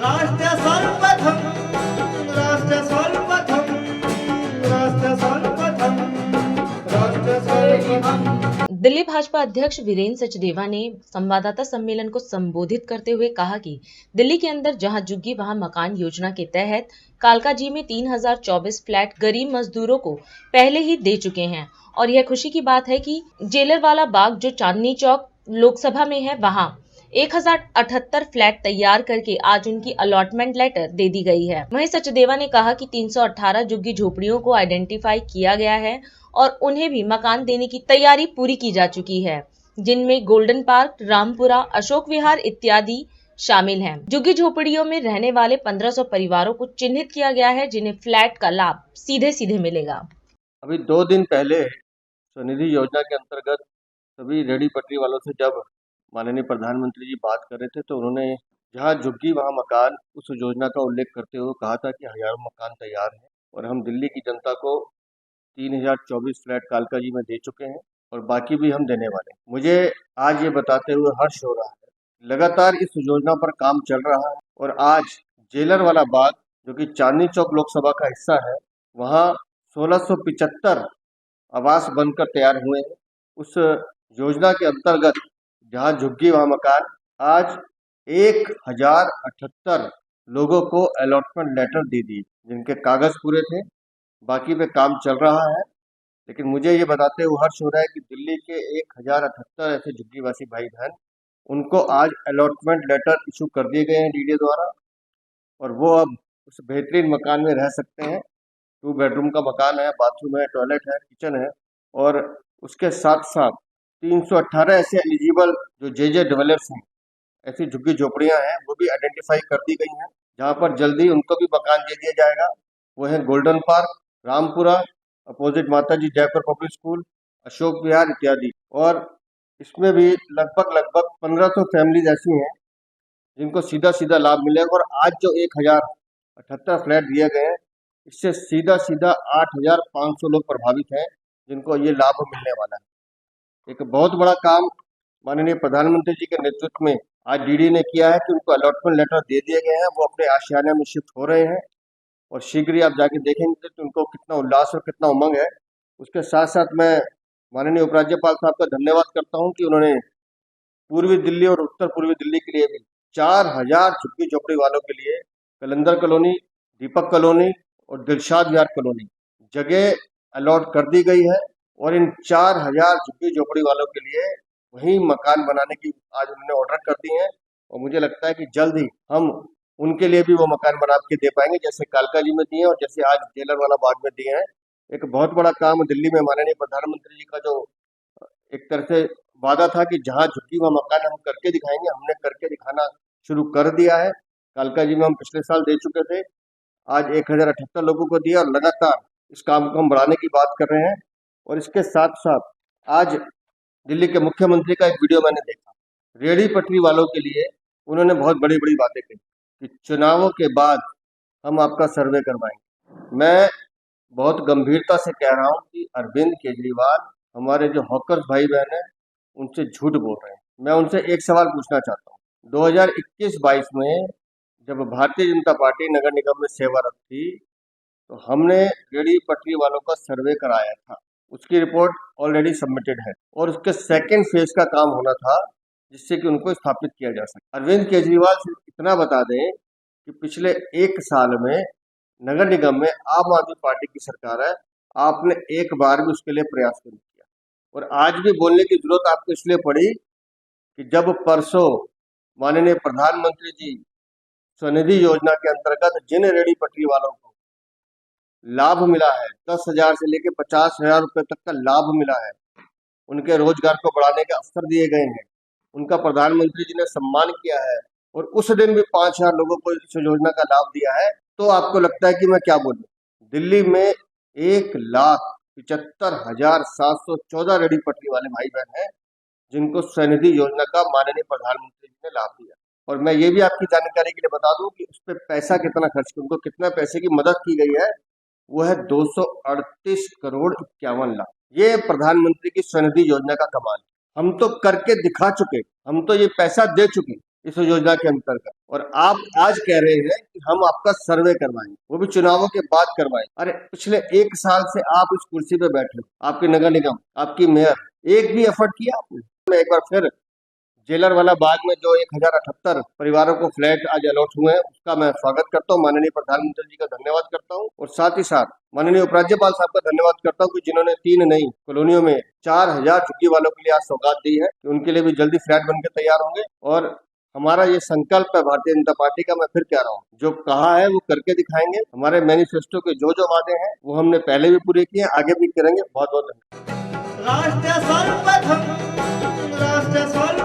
राष्ट्र सर्वप्रथम राष्ट्र सर्वप्रथम राष्ट्र सर्वप्रथम राष्ट्र सर्वप्रथम। दिल्ली भाजपा अध्यक्ष वीरेंद्र सचदेवा ने संवाददाता सम्मेलन को संबोधित करते हुए कहा कि दिल्ली के अंदर जहां झुग्गी वहां मकान योजना के तहत कालकाजी में 3024 फ्लैट गरीब मजदूरों को पहले ही दे चुके हैं और यह खुशी की बात है कि जेलरवाला बाग जो चांदनी चौक लोकसभा में है वहां 1078 फ्लैट तैयार करके आज उनकी अलॉटमेंट लेटर दे दी गई है। वहीं सचदेवा ने कहा कि 318 झुग्गी झोपड़ियों को आइडेंटिफाई किया गया है और उन्हें भी मकान देने की तैयारी पूरी की जा चुकी है, जिनमें गोल्डन पार्क, रामपुरा, अशोक विहार इत्यादि शामिल हैं। झुग्गी झोपड़ियों में रहने वाले 1500 परिवारों को चिन्हित किया गया है, जिन्हें फ्लैट का लाभ सीधे सीधे मिलेगा। अभी 2 दिन पहले स्वनिधि योजना के अंतर्गत सभी रेहड़ी पटरी वालों से जब माननीय प्रधानमंत्री जी बात कर रहे थे तो उन्होंने जहाँ झुग्गी वहाँ मकान उस योजना का उल्लेख करते हुए कहा था कि हजारों मकान तैयार हैं और हम दिल्ली की जनता को 3024 फ्लैट कालकाजी में दे चुके हैं और बाकी भी हम देने वाले हैं। मुझे आज ये बताते हुए हर्ष हो रहा है, लगातार इस योजना पर काम चल रहा है और आज जेलर वाला बाग जो कि चांदनी चौक लोकसभा का हिस्सा है वहाँ 1675 आवास बनकर तैयार हुए हैं। उस योजना के अंतर्गत जहाँ झुग्गी वहाँ मकान आज 1078 लोगों को अलॉटमेंट लेटर दे दी, जिनके कागज पूरे थे, बाकी पे काम चल रहा है। लेकिन मुझे ये बताते हुए हर्ष हो रहा है कि दिल्ली के 1078 ऐसे झुग्गीवासी भाई बहन उनको आज अलॉटमेंट लेटर इशू कर दिए गए हैं डीडीए द्वारा और वो अब उस बेहतरीन मकान में रह सकते हैं। 2 बेडरूम का मकान है, बाथरूम है, टॉयलेट है, किचन है और उसके साथ साथ 318 ऐसे एलिजिबल जो जे डेवलपर्स हैं, ऐसी झुग्गी झोपड़ियां हैं वो भी आइडेंटिफाई कर दी गई हैं जहां पर जल्दी उनको भी मकान दे दिया जाएगा। वो है गोल्डन पार्क, रामपुरा, अपोजिट माताजी जयपुर पब्लिक स्कूल, अशोक विहार इत्यादि। और इसमें भी लगभग 1500 फैमिलीज ऐसी हैं जिनको सीधा सीधा लाभ मिलेगा और आज जो 1078 फ्लैट दिए गए हैं इससे सीधा 8500 लोग प्रभावित हैं जिनको ये लाभ मिलने वाला है। एक बहुत बड़ा काम माननीय प्रधानमंत्री जी के नेतृत्व में आज डीडी ने किया है कि उनको अलॉटमेंट लेटर दे दिए गए हैं, वो अपने आशियाने में शिफ्ट हो रहे हैं और शीघ्र ही आप जाके देखेंगे तो उनको कितना उल्लास और कितना उमंग है। उसके साथ साथ मैं माननीय उपराज्यपाल साहब का धन्यवाद करता हूं कि उन्होंने पूर्वी दिल्ली और उत्तर पूर्वी दिल्ली के लिए भी 4000 झुग्गी झोपड़ी वालों के लिए कलंदर कॉलोनी, दीपक कॉलोनी और दिलशाद विहार कॉलोनी जगह अलॉट कर दी गई है और इन 4000 झुग्गी झोपड़ी वालों के लिए वही मकान बनाने की आज उन्होंने ऑर्डर कर दी है और मुझे लगता है कि जल्द ही हम उनके लिए भी वो मकान बना के दे पाएंगे जैसे कालकाजी में दिए और जैसे आज जेलर वाला बाग में दिए हैं। एक बहुत बड़ा काम दिल्ली में माननीय प्रधानमंत्री जी का जो एक तरह से वादा था कि जहाँ झुग्गी वहाँ मकान हम करके दिखाएंगे, हमने करके दिखाना शुरू कर दिया है। कालकाजी में हम पिछले साल दे चुके थे, आज 1078 लोगों को दिया और लगातार इस काम को हम बढ़ाने की बात कर रहे हैं। और इसके साथ साथ आज दिल्ली के मुख्यमंत्री का एक वीडियो मैंने देखा, रेहड़ी पटरी वालों के लिए उन्होंने बहुत बड़ी बड़ी बातें कही कि चुनावों के बाद हम आपका सर्वे करवाएंगे। मैं बहुत गंभीरता से कह रहा हूं कि अरविंद केजरीवाल हमारे जो हॉकर्स भाई बहन हैं उनसे झूठ बोल रहे हैं। मैं उनसे एक सवाल पूछना चाहता हूँ, 2021-22 में जब भारतीय जनता पार्टी नगर निगम में सेवारत थी तो हमने रेहड़ी पटरी वालों का सर्वे कराया था, उसकी रिपोर्ट ऑलरेडी सबमिटेड है और उसके सेकेंड फेज का काम होना था जिससे कि उनको स्थापित किया जा सके। अरविंद केजरीवाल सिर्फ इतना बता दें कि पिछले 1 साल में नगर निगम में आम आदमी पार्टी की सरकार है, आपने एक बार भी उसके लिए प्रयास नहीं किया और आज भी बोलने की जरूरत आपको इसलिए पड़ी कि जब परसों माननीय प्रधानमंत्री जी स्वनिधि योजना के अंतर्गत जिन रेहड़ी पटरी वालों को लाभ मिला है, 10,000 से लेकर 50,000 रुपए तक का लाभ मिला है, उनके रोजगार को बढ़ाने के अवसर दिए गए हैं, उनका प्रधानमंत्री जी ने सम्मान किया है और उस दिन भी 5,000 लोगों को इस योजना का लाभ दिया है, तो आपको लगता है कि मैं क्या बोलूं। दिल्ली में 1,75,714 रेहड़ी पटरी वाले भाई बहन हैं जिनको स्वनिधि योजना का माननीय प्रधानमंत्री जी ने लाभ दिया। और मैं ये भी आपकी जानकारी के लिए बता दूं कि उस पर पैसा कितना खर्च किया, उनको कितना पैसे की मदद की गई है, वो है 238 करोड़ 51 लाख। ये प्रधानमंत्री की स्वनिधि योजना का कमाल। हम तो करके दिखा चुके, हम तो ये पैसा दे चुके, इस योजना के अंतर्गत, और आप आज कह रहे हैं कि हम आपका सर्वे करवाएंगे, वो भी चुनावों के बाद करवाएंगे। अरे पिछले 1 साल से आप इस कुर्सी पे बैठे हो, आपकी नगर निगम, आपकी मेयर, एक भी एफर्ट किया आपने? मैं एक बार फिर जेलर वाला बाग में जो 1078 परिवारों को फ्लैट आज अलॉट हुए हैं, उसका मैं स्वागत करता हूँ, माननीय प्रधानमंत्री जी का धन्यवाद करता हूँ, और साथ ही साथ माननीय उपराज्यपाल साहब का धन्यवाद करता हूँ कि जिन्होंने 3 नई कॉलोनियों में 4000 झुग्गी वालों के लिए आज सौगात दी है कि उनके लिए भी जल्दी फ्लैट बनकर तैयार होंगे। और हमारा ये संकल्प है भारतीय जनता पार्टी का, मैं फिर कह रहा हूँ, जो कहा है वो करके दिखाएंगे। हमारे मैनिफेस्टो के जो जो वादे हैं वो हमने पहले भी पूरे किए, आगे भी करेंगे। बहुत बहुत धन्यवाद। राष्ट्र सर्वप्रथम, राष्ट्र सर्वप्रथम।